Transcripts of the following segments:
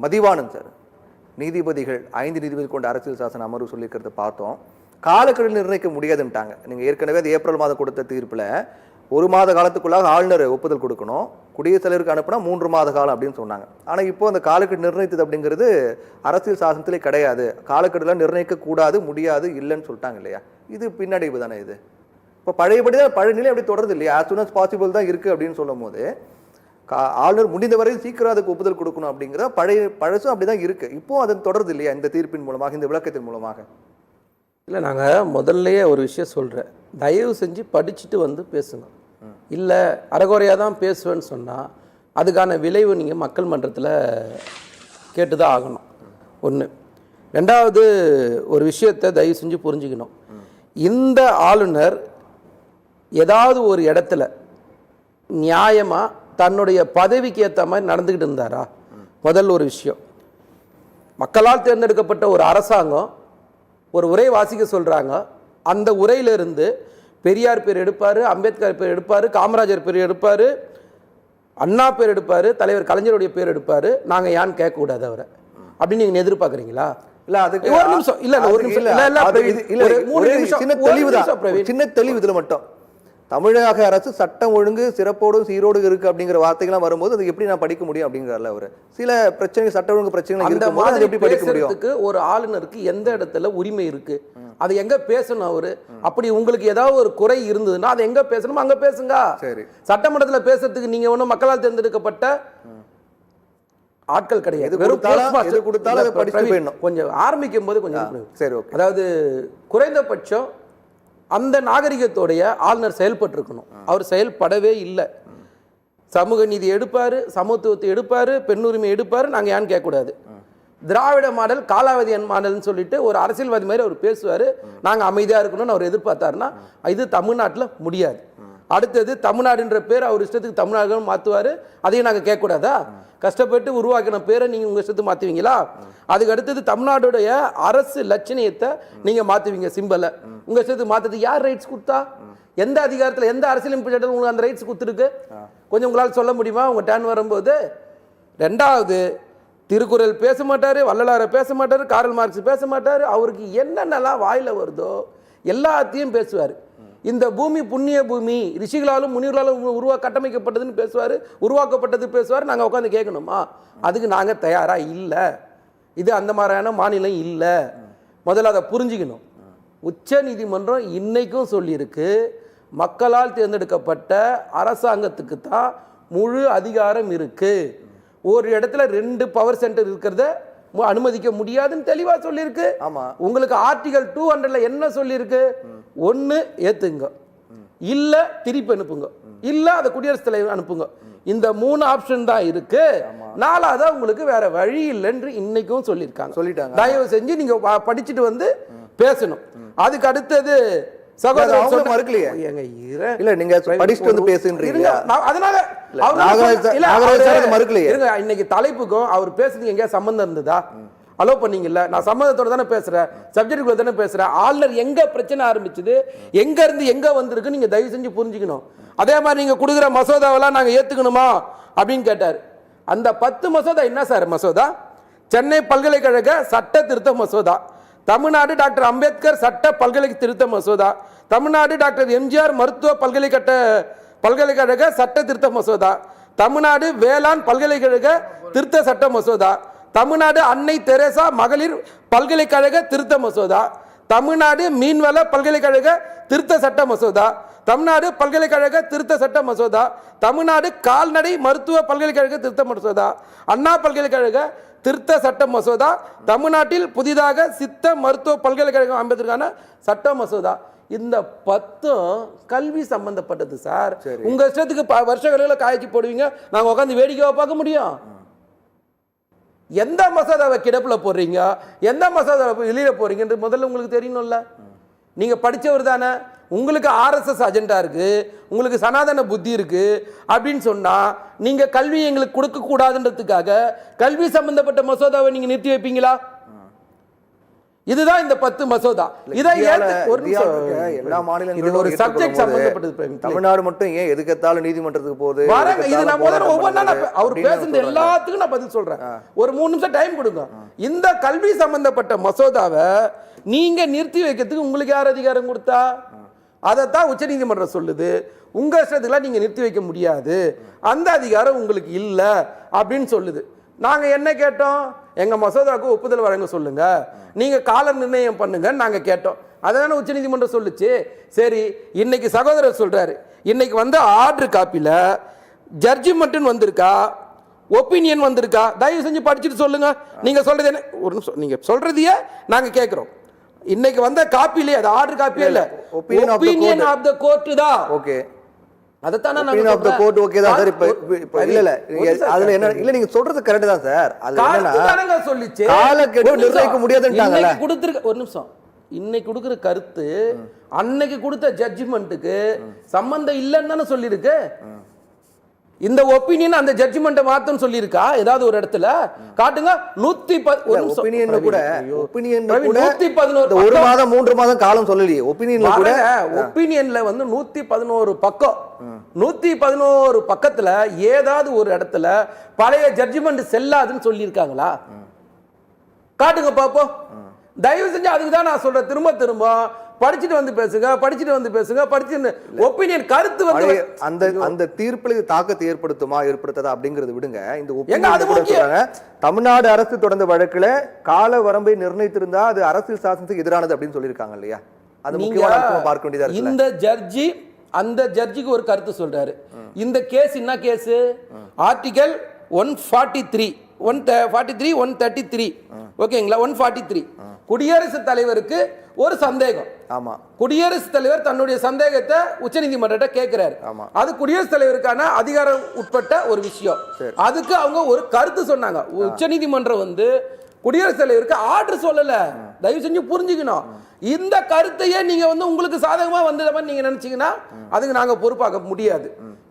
Mathivanan sir, நீதிபதிகள் 5 நீதிபதி கொண்ட அரசியல் சாசன அமர்வு சொல்லியிருக்கிறத பார்த்தோம். காலக்கெடு நிர்ணயிக்க முடியாதுன்ட்டாங்க. நீங்கள் ஏற்கனவே அது ஏப்ரல் மாதம் கொடுத்த தீர்ப்பில் 1 மாத காலத்துக்குள்ளாக ஆளுநர் ஒப்புதல் கொடுக்கணும், குடியரசுத் தலைவருக்கு அனுப்புனா 3 மாத காலம் அப்படின்னு சொன்னாங்க. ஆனால் இப்போ அந்த காலக்கெடு நிர்ணயித்தது அப்படிங்கிறது அரசியல் சாசனத்திலே கிடையாது. காலக்கெடுலாம் நிர்ணயிக்க கூடாது, முடியாது, இல்லைன்னு சொல்லிட்டாங்க இல்லையா? இது பின்னடைவு தானே இது. இப்போ பழையபடி தான் பழைய நிலை அப்படி தொடருது இல்லையா? as soon as possible தான் இருக்குது அப்படின்னு சொல்லும் போது ஆளுநர் முடிந்தவரை சீக்கிரம் அதுக்கு ஒப்புதல் கொடுக்கணும் அப்படிங்கிற பழசும் அப்படி தான் இருக்குது. இப்போது அது தொடருது இல்லையா இந்த தீர்ப்பின் மூலமாக, இந்த விளக்கத்தின் மூலமாக? இல்லை, நாங்கள் முதல்லையே ஒரு விஷயம் சொல்கிறேன், தயவு செஞ்சு படிச்சுட்டு வந்து பேசுங்க. இல்லை அரைகுறையாக தான் பேசுவேன்னு சொன்னால் அதுக்கான விளைவு நீங்கள் மக்கள் மன்றத்தில் கேட்டு தான் ஆகணும். ஒன்று. ரெண்டாவது ஒரு விஷயத்தை தயவு செஞ்சு புரிஞ்சுக்கணும். இந்த ஆளுநர் ஏதாவது ஒரு இடத்துல நியாயமாக தன்னுடைய பதவிக்கு ஏற்ற மாதிரி நடந்துக்கிட்டு இருந்தாரா? முதல் ஒரு விஷயம், மக்களால் தேர்ந்தெடுக்கப்பட்ட ஒரு அரசாங்கம் ஒரு உரை வாசிக்க சொல்கிறாங்க, அந்த உரையிலிருந்து பெரியார் பேர் எடுப்பார், அம்பேத்கர் பேர் எடுப்பார், காமராஜர் பேர் எடுப்பார், அண்ணா பேர் எடுப்பார், தலைவர் கலைஞருடைய பேர் எடுப்பார். நாங்கள் ஏன்னு கேட்கக்கூடாது அவரை அப்படின்னு நீங்கள் எதிர்பார்க்குறீங்களா? இல்லை, அதுக்கு ஒரு நிமிஷம். இல்லை ஒரு நிமிஷம், சின்ன தெளிவு இதில் மட்டும். தமிழக அரசு சட்டம் ஒழுங்கு சிறப்போடு சீரோடு இருக்கு அப்படிங்கிற வார்த்தைகள்லாம் வரும்போது அது எப்படி நான் படிக்க முடியும் அப்படிங்கிறார்ல அவர். சில பிரச்சனை, சட்ட ஒழுங்கு பிரச்சனைகள் இருக்கும்போது எப்படி படிக்க முடியும்? ஒரு ஆளுநருக்கு எந்த இடத்துல உரிமை இருக்கு, அதை எங்க பேசணும் அவரு? அப்படி உங்களுக்கு ஏதாவது ஒரு குறை இருந்ததுன்னா அதை எங்க பேசணுமோ அங்க பேசுங்க. சரி, சட்டமன்றத்தில் பேசுறதுக்கு நீங்க ஒன்றும் மக்களால் தேர்ந்தெடுக்கப்பட்ட ஆட்கள் கிடையாது. கொஞ்சம் ஆரம்பிக்கும் போது கொஞ்சம் சரி, அதாவது குறைந்தபட்சம் அந்த நாகரிகத்தோடைய ஆளுநர் செயல்பட்டிருக்கணும். அவர் செயல்படவே இல்லை. சமூக நீதி எடுப்பார், சமத்துவத்தை எடுப்பார், பெண்ணுரிமை எடுப்பார். நாங்கள் ஏன்னு கேட்கக்கூடாது. திராவிட மாடல், காலாவதி மாடல்னு சொல்லிட்டு ஒரு அரசியல்வாதி மாதிரி அவர் பேசுவார். நாங்கள் அமைதியாக இருக்கணும்னு அவர் எதிர்பார்த்தாருன்னா இது தமிழ்நாட்டில் முடியாது. அடுத்தது தமிழ்நாடுன்ற பேர் அவர் இஷ்டத்துக்கு தமிழ்நாடு மாற்றுவார். அதையும் நாங்கள் கேட்கக்கூடாதா? கஷ்டப்பட்டு உருவாக்கின பேரை நீங்கள் உங்கள் இஷ்டத்துக்கு மாற்றுவீங்களா? அதுக்கு அடுத்தது தமிழ்நாடுடைய அரசு லட்சணியத்தை நீங்கள் மாற்றுவீங்க, சிம்பலை உங்கள் இஷ்டத்துக்கு மாற்றுறதுக்கு யார் ரைட்ஸ் கொடுத்தா? எந்த அதிகாரத்தில், எந்த அரசியலமைப்பு சட்டத்தில் உங்களுக்கு அந்த ரைட்ஸ் கொடுத்துருக்கு? கொஞ்சம் உங்களால் சொல்ல முடியுமா உங்கள் டேர்ன் வரும்போது? ரெண்டாவது, திருக்குறள் பேச மாட்டார், வள்ளலாரை பேச மாட்டார், காரல் மார்க்ஸ் பேச மாட்டார். அவருக்கு என்னென்னலாம் வாயில் வருதோ எல்லாத்தையும் பேசுவார். இந்த பூமி புண்ணிய பூமி, ரிஷிகளாலும் முனிவர்களாலும் கட்டமைக்கப்பட்டதுன்னு பேசுவார், உருவாக்கப்பட்டது பேசுவார். நாங்கள் உட்காந்து கேட்கணுமா? அதுக்கு நாங்கள் தயாராக இல்லை. இது அந்த மாதிரியான மாநிலம் இல்லை. முதல்ல அதை புரிஞ்சுக்கணும். உச்ச நீதிமன்றம் இன்னைக்கும் சொல்லியிருக்கு, மக்களால் தேர்ந்தெடுக்கப்பட்ட அரசாங்கத்துக்கு தான் முழு அதிகாரம் இருக்கு. ஒரு இடத்துல 2 பவர் சென்டர் இருக்கிறத அனுமதிக்க முடியாதுன்னு தெளிவா சொல்லியிருக்கு. உங்களுக்கு ஆர்டிகல் 200 என்ன சொல்லியிருக்கு? 1 ஏத்துங்க, இல்ல திருப்பி அனுப்புங்க, இல்ல அதை குடியரசுத் தலைவர் அனுப்புங்க. இந்த 3 ஆப்ஷன் தான் இருக்கு. 4வது உங்களுக்கு வேற வழி இல்லைன்னு இன்னைக்கும் சொல்லியிருக்காங்க. தயவு செஞ்சு நீங்க படிச்சுட்டு வந்து பேசணும். அதுக்கு அடுத்தது சகோதரர் மறுக்கலையே, இல்ல நீங்க படிச்சுட்டு வந்து பேசுறீங்க, அதனால இன்னைக்கு தலைப்புக்கும் அவர் பேசுறதுக்கு எங்கேயா சம்பந்தம் இருந்ததா? அலோ பண்ணீங்கல்ல, நான் சம்மந்தத்தோட தானே பேசுறேன், சப்ஜெக்டுக்குள்ள தானே பேசுறேன். ஆளுநர் எங்க பிரச்சனை ஆரம்பிச்சது, எங்க இருந்து எங்க வந்திருக்கு நீங்க தயவு செஞ்சு புரிஞ்சுக்கணும். அதே மாதிரி நீங்க கொடுக்குற மசோதாவெல்லாம் நாங்க ஏத்துக்கணுமா அப்படின்னு கேட்டார். அந்த 10 மசோதா என்ன சார் மசோதா? சென்னை பல்கலைக்கழக சட்ட திருத்த மசோதா, தமிழ்நாடு டாக்டர் அம்பேத்கர் சட்ட பல்கலைக்கழக திருத்த மசோதா, தமிழ்நாடு டாக்டர் எம்ஜிஆர் மருத்துவ பல்கலைக்கழக சட்ட திருத்த மசோதா, தமிழ்நாடு வேளாண் பல்கலைக்கழக திருத்த சட்ட மசோதா, தமிழ்நாடு அன்னை தெரேசா மகளிர் பல்கலைக்கழக திருத்த மசோதா, தமிழ்நாடு மீன்வள பல்கலைக்கழக திருத்த சட்ட மசோதா, தமிழ்நாடு பல்கலைக்கழக திருத்த சட்ட மசோதா, தமிழ்நாடு கால்நடை மருத்துவ பல்கலைக்கழக திருத்த மசோதா, அண்ணா பல்கலைக்கழக திருத்த சட்ட மசோதா, தமிழ்நாட்டில் புதிதாக சித்த மருத்துவ பல்கலைக்கழகம் அமைப்பதற்கான சட்ட மசோதா. இந்த 10 கல்வி சம்பந்தப்பட்டது சார். உங்க இஷ்டத்துக்கு வருஷ கணக்கில் காய்ச்சி போடுவீங்க, நாங்கள் உட்காந்து வேடிக்கையை பார்க்க முடியும்? எந்த மசோதாவை கிடப்புல போடுறீங்க, எந்த மசோதாவை வெளியில போறீங்கன்றது முதல்ல உங்களுக்கு தெரியணும்ல. நீங்க படிச்சவர் தானே, உங்களுக்கு ஆர்எஸ்எஸ் அஜெண்டா இருக்கு, உங்களுக்கு சனாதன புத்தி இருக்கு அப்படின்னு சொன்னா நீங்க கல்வி எங்களுக்கு கொடுக்க கூடாதுன்றதுக்காக கல்வி சம்பந்தப்பட்ட மசோதாவை நீங்க நிறுத்தி வைப்பீங்களா? இதுதான் இந்த 10 மசோதா. இதை எல்லா மாநிலங்களும் ஒரு சப்ஜெக்ட் சம்பந்தப்பட்டது. தமிழ்நாடு மட்டும் ஏன் எதுக்கத்தாலும் நீதிமன்றத்துக்கு போகுது? இது நான் முதல்ல ஒவ்வொன்றா அவர் பேசுறது எல்லாத்துக்கும் நான் பதில் சொல்றேன். ஒரு 3 நிமிஷம் டைம் கொடுங்க. இந்த கல்வி சம்பந்தப்பட்ட மசோதாவை நீங்க நிறுத்தி வைக்கிறதுக்கு உங்களுக்கு யார் அதிகாரம் கொடுத்தா? அதைத்தான் உச்ச நீதிமன்றம் சொல்லுது. உங்க இஷ்டத்துக்குலாம் நீங்க நிறுத்தி வைக்க முடியாது, அந்த அதிகாரம் உங்களுக்கு இல்லை அப்படின்னு சொல்லுது. நாங்க என்ன கேட்டோம்? எங்க மசோதாவுக்கு ஒப்புதல் வழங்க சொல்லுங்க, நீங்க கால நிர்ணயம் பண்ணுங்க நாங்க கேட்டோம். அதான உச்ச நீதிமன்றம் சொல்லுச்சு. சரி, இன்னைக்கு சகோதரர் சொல்றாரு, இன்னைக்கு வந்து ஆர்டர் காப்பில ஜட்ஜ்மெண்ட் வந்திருக்கா, ஒப்பீனியன் வந்திருக்கா? தயவு செஞ்சு படிச்சுட்டு சொல்லுங்க. நீங்க சொல்றது என்ன? ஒரு நிமிஷம், நீங்க சொல்றதையே நாங்க கேட்கிறோம். இன்னைக்கு வந்த காப்பிலே, அது ஆர்டர் காப்பியே இல்ல, ஒப்பீனியன் ஆஃப் தி கோர்ட் தான். ஓகே, அதத்தான நாங்க ஆஃப் தி கோர்ட். ஓகே தான் சார். இப்ப இல்ல அதுல என்ன இல்ல, நீங்க சொல்றது கரெக்ட் தான் சார். அது என்னன்னா சொல்லிச்சு காலக்கெடு நிர்ணயிக்க முடியாதுன்றாங்கல. கொடுத்திருக்க ஒரு நிமிஷம், இன்னைக்கு கொடுக்கிற கருத்து அன்னைக்கு கொடுத்த ஜட்ஜ்மெண்ட்டுக்கு சம்பந்தம் இல்லைன்னு தானே சொல்லியிருக்கு. இந்த ஒப்பீனியன் அந்த ஜட்ஜ்மெண்ட்டை மாத்தன்னு சொல்லியிருக்கா ஏதாவது ஒரு இடத்துல? காட்டுங்க. 111 ஒரு மாதம் 3 மாதம் காலம் சொல்லலையே. ஒப்பீனியன்ல கூட ஒப்பீனியன்ல வந்து 111 பக்கம். 111 பக்கத்துல ஏதாவது ஒரு இடத்துல பழைய ஜட்ஜ்மெண்ட் செல்லாதுன்னு சொல்லியிருக்காங்களா? காட்டுங்க பாப்போம். தயவு செஞ்சு அதுக்கு தான் நான் சொல்றேன், திரும்ப திரும்ப படிச்சுட்டு வந்து பேசுங்க, படிச்சுட்டு வந்து பேசுங்க, படிச்சு ஒப்பீனியன் கருத்து வந்து அந்த தீர்ப்புல தாக்கத்தை ஏற்படுத்ததா அப்படிங்கறது விடுங்க. இந்த ஒப்பீனியன் தமிழ்நாடு அரசு தொடர்ந்த வழக்குல கால வரம்பை நிர்ணயித்திருந்தா அது அரசியல் சாசனத்துக்கு எதிரானது அப்படின்னு சொல்லியிருக்காங்க இல்லையா? அது முக்கியமான பார்க்க வேண்டியதா இருக்கு. இந்த ஜட்ஜி அந்த ஜட்ஜிக்கு ஒரு கருத்து சொல்றாரு. இந்த கேஸ் என்ன கேஸ்? ஆர்டிகல் 143 143 133 ஓகேங்களா? 143 குடியரசுத் தலைவருக்கு ஒரு சந்தேகம். ஆமா, குடியரசுத் தலைவர் தன்னுடைய சந்தேகத்தை உச்சநீதிமன்றத்தை கேட்கிறாரு. அது குடியரசுத் தலைவருக்கான அதிகாரம் உட்பட்ட ஒரு விஷயம். அதுக்கு அவங்க ஒரு கருத்து சொன்னாங்க. உச்சநீதிமன்றம் வந்து குடியரசுத் தலைவருக்கு ஆர்டர் சொல்லல. தயவு செஞ்சு புரிஞ்சுக்கணும். இந்த கருத்தையே நீங்க வந்து உங்களுக்கு சாதகமா வந்தத மாதிரி நீங்க நினைச்சீங்கன்னா அதுக்கு நாங்க பொறுப்பாக்க முடியாது.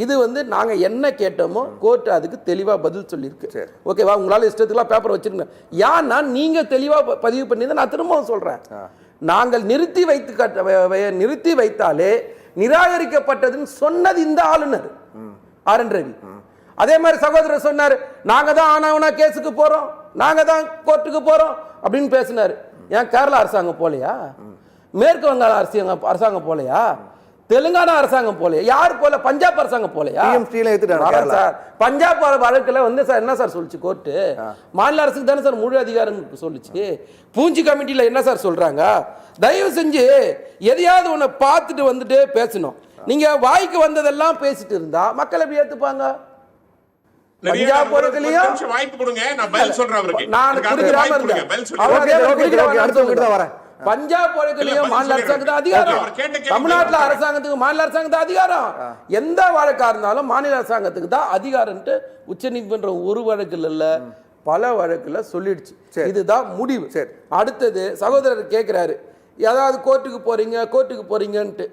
இது வந்து நாங்க என்ன கேட்டோமோ கோர்ட் அதுக்கு தெளிவா பதில் சொல்லியிருக்கு. ஓகேவா? உங்களால இஷ்டத்துக்குலாம் பேப்பர் வச்சிருங்க. ஏன்னா நீங்க தெளிவா பதிவு பண்ணி நான் திரும்பவும் சொல்றேன், நாங்கள் நிறுத்தி வைத்தாலே நிராகரிக்கப்பட்டதுன்னு சொன்னது இந்த ஆளுநர் ஆர் என் ரவி. அதே மாதிரி சகோதரர் சொன்னார், நாங்க தான் ஆனாவனா கேஸுக்கு போறோம், நாங்க தான் கோர்ட்டுக்கு போறோம் அப்படின்னு பேசினாரு. ஏன் கேரளா அரசாங்கம் போலையா? மேற்கு வங்காள அரசாங்கம் போலையா? தெலுங்கானா அரசாங்கம் போலையா? யார் போல? பஞ்சாப் அரசாங்கம் போலையா? பஞ்சாப் வழக்குல வந்து சார் என்ன சார் சொல்லிச்சு கோர்ட்டு? மாநில அரசுக்கு தானே சார் முழு அதிகாரம் சொல்லிச்சு. பூஞ்சி கமிட்டியில என்ன சார் சொல்றாங்க? தயவு செஞ்சு எதையாவது ஒண்ணு பார்த்துட்டு வந்துட்டு பேசணும். நீங்க வாய்க்கு வந்ததெல்லாம் பேசிட்டு இருந்தா மக்கள் எப்படி ஏத்துப்பாங்க? பஞ்சாப் வழக்குலயும் வாய்ப்பு கொடுங்க, நான் பதில் சொல்றேன் அவருக்கு. நான் குடுக்குறாம இருக்கேன். பஞ்சாப் வழக்குலயும் மாநில அரசாங்கத்துக்கு அதிகாரம், தமிழ்நாட்டுல அரசாங்கத்துக்கு மாநில அரசாங்கத்துக்கு அதிகாரம், எந்த வழக்கா இருந்தாலும் மாநில அரசாங்கத்துக்கு தான் அதிகாரம்ட்டு உச்சநீதிமன்றம் ஒரு வழக்குல இல்ல பல வழக்குல சொல்லிடுச்சு. இதுதான் முடிவு. அடுத்தது சகோதரர் கேட்கிறாரு, ஏதாவது கோர்ட்டுக்கு போறீங்கன்ட்டு.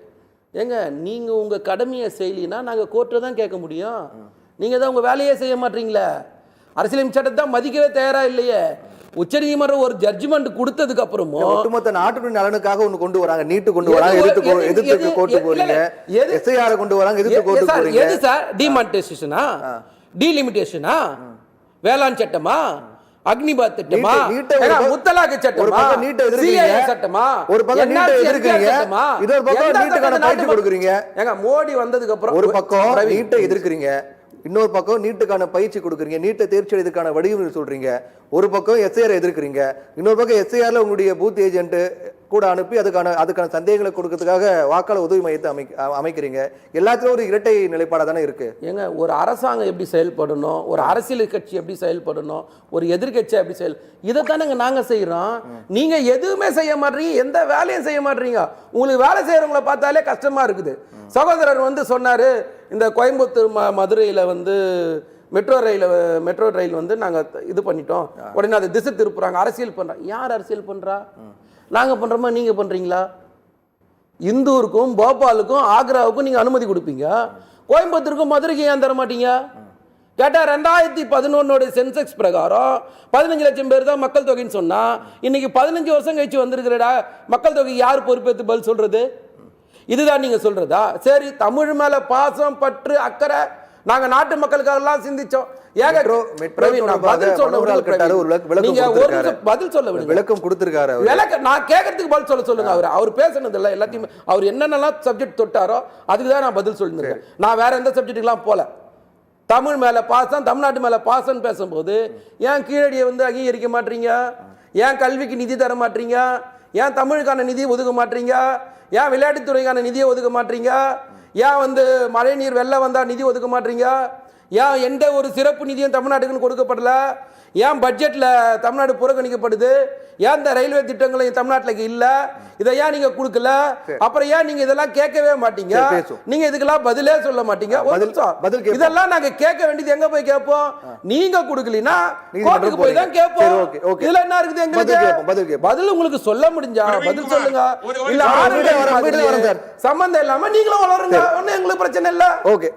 ஏங்க, நீங்க உங்க கடமையை செய்யலினா நாங்க கோர்ட்டை தான் கேட்க முடியும். நீங்க தான் உங்க வேலையே செய்ய மாட்டீங்களே. அரசியலமைப்பு சட்டத்தை மதிக்கவே தயாரா இல்லையே. உச்சநீதிமன்றம் ஒரு ஜட்ஜ்மெண்ட் கொடுத்ததுக்கு அப்புறமும் ஒட்டுமொத்த நாட்டுடைய நலனுக்காக ஒன்னு கொண்டு வராங்க, நீட்டு கொண்டு வராங்க, எதிர்த்து கோர்ட்டு போறீங்க, எஸ்ஐஆர் கொண்டு வராங்க, எதிர்த்து கோர்ட்டு போறீங்க. எது சார்? டிமானிட்டைசேஷனா, டீலிமிட்டேஷனா, வேளாண் சட்டமா, அக்னிபாத் திட்டமா, முத்தலாக் சட்டமா, சிஏஏ சட்டமா, ஒரு பக்கம் நீட்டை எதிர்க்கிறீங்க, இன்னொரு பக்கம் நீட்டுக்கான பயிற்சி கொடுக்குறீங்க. ஏங்க, மோடி வந்ததுக்கு அப்புறம் ஒரு பக்கம் நீட்டை எதிர்க்கிறீங்க, இன்னொரு பக்கம் நீட்டுக்கான பயிற்சி கொடுக்குறீங்க, நீட்டை தேர்ச்சி அடைவதற்கான வடிவமைப்பு சொல்றீங்க. ஒரு பக்கம் எஸ்ஐஆர் எதிர்க்கிறீங்க, இன்னொரு பக்கம் எஸ்ஐஆர்ல உங்களுடைய பூத் ஏஜென்ட் கூட அனுப்பி அதுக்கான சந்தேகங்களை கொடுக்கறதுக்காக வாக்காளர் உதவி மையத்தை அமைக்கிறீங்க. எல்லாத்திலும் ஒரு இரட்டை நிலைப்பாடாக தானே இருக்கு. ஏங்க, ஒரு அரசாங்கம் எப்படி செயல்படணும், ஒரு அரசியல் கட்சி எப்படி செயல்படணும், ஒரு எதிர்கட்சி எப்படி இதைத்தானங்க நாங்க செய்யறோம். நீங்க எதுவுமே செய்ய மாட்டீங்க, எந்த வேலையும் செய்ய மாட்டீங்க. உங்களுக்கு வேலை செய்யறவங்களை பார்த்தாலே கஷ்டமா இருக்குது. சகோதரர் வந்து சொன்னாரு, இந்த கோயம்புத்தூர் மதுரையில வந்து மெட்ரோ ரயில் வந்து நாங்க இது பண்ணிட்டோம், உடனே அதை திசை திருப்புறாங்க, அரசியல் பண்றாங்க. யார் அரசியல் பண்றா? நாங்க பண்றோமா, நீங்க பண்றீங்களா? இந்தூருக்கும் போபாலுக்கும் ஆக்ராவுக்கும் நீங்க அனுமதி கொடுப்பீங்க, கோயம்புத்தூருக்கும் மதுரைக்கு ஏன் தர மாட்டீங்க? கேட்டா 2011 சென்செக்ஸ் பிரகாரம் 15 லட்சம் பேர் தான் மக்கள் தொகைன்னு சொன்னா இன்னைக்கு 15 வருஷம் கழிச்சு வந்திருக்கிறடா மக்கள் தொகை யார் பொறுப்பேற்று பதில் சொல்றது? இதுதான் நீங்க சொல்றதா? சரி, தமிழ் மேல பாசம் பற்று அக்கறை நாங்க நாட்டு மக்களுக்காக எல்லாம் சிந்திச்சோம். விளக்கம் கொடுத்திருக்காரு. நான் கேட்கறதுக்கு பதில் சொல்லுங்க. அவர் பேசுனது இல்ல, எல்லாத்தையும் அவர் என்னென்னலாம் சப்ஜெக்ட் தொட்டாரோ அதுக்கு தான் நான் பதில் சொல்லிருக்கேன். நான் வேற எந்த சப்ஜெக்ட்டுக்கெல்லாம் போல. தமிழ் மேல பாசம், தமிழ்நாட்டு மேல பாசம் பேசும்போது ஏன் கீழடியை அங்கீகரிக்க மாட்டீங்க? ஏன் கல்விக்கு நிதி தர மாட்டீங்க? ஏன் தமிழுக்கான நிதி ஒதுக்க மாட்டீங்க? ஏன் விளையாட்டுத்துறைக்கான நிதியை ஒதுக்க மாட்டீங்க? ஏன் மழை நீர் வெள்ளம் வந்தா நிதி ஒதுக்க மாட்டீங்க? ஏன் எந்த ஒரு சிறப்பு நிதியும் தமிழ்நாட்டுக்குன்னு கொடுக்கப்படல? ஏன் பட்ஜெட்ல தமிழ்நாடு புறக்கணிக்கப்படுது? ஏன் இந்த ரயில்வே திட்டங்களும் தமிழ்நாட்டுல இல்ல? இதை ஏன் நீங்க கொடுக்கல? அப்புறம் ஏன் நீங்க இதெல்லாம் கேட்கவே மாட்டீங்க? நீங்க இதுக்கெல்லாம் பதிலே சொல்ல மாட்டீங்க. இதெல்லாம் நாங்க கேட்க வேண்டியது எங்க போய் கேட்போம்? நீங்க கொடுக்கலனா கோர்ட்டுக்கு போய் தான் கேட்போம். இதுல என்ன இருக்குது எங்களுக்கு? பதில் உங்களுக்கு சொல்ல முடிஞ்சா பதில் சொல்லுங்க. இல்ல சம்பந்தம் இல்லாம நீங்களும் வளருங்க, ஒண்ணு எங்களுக்கு பிரச்சனை இல்ல. ஓகே.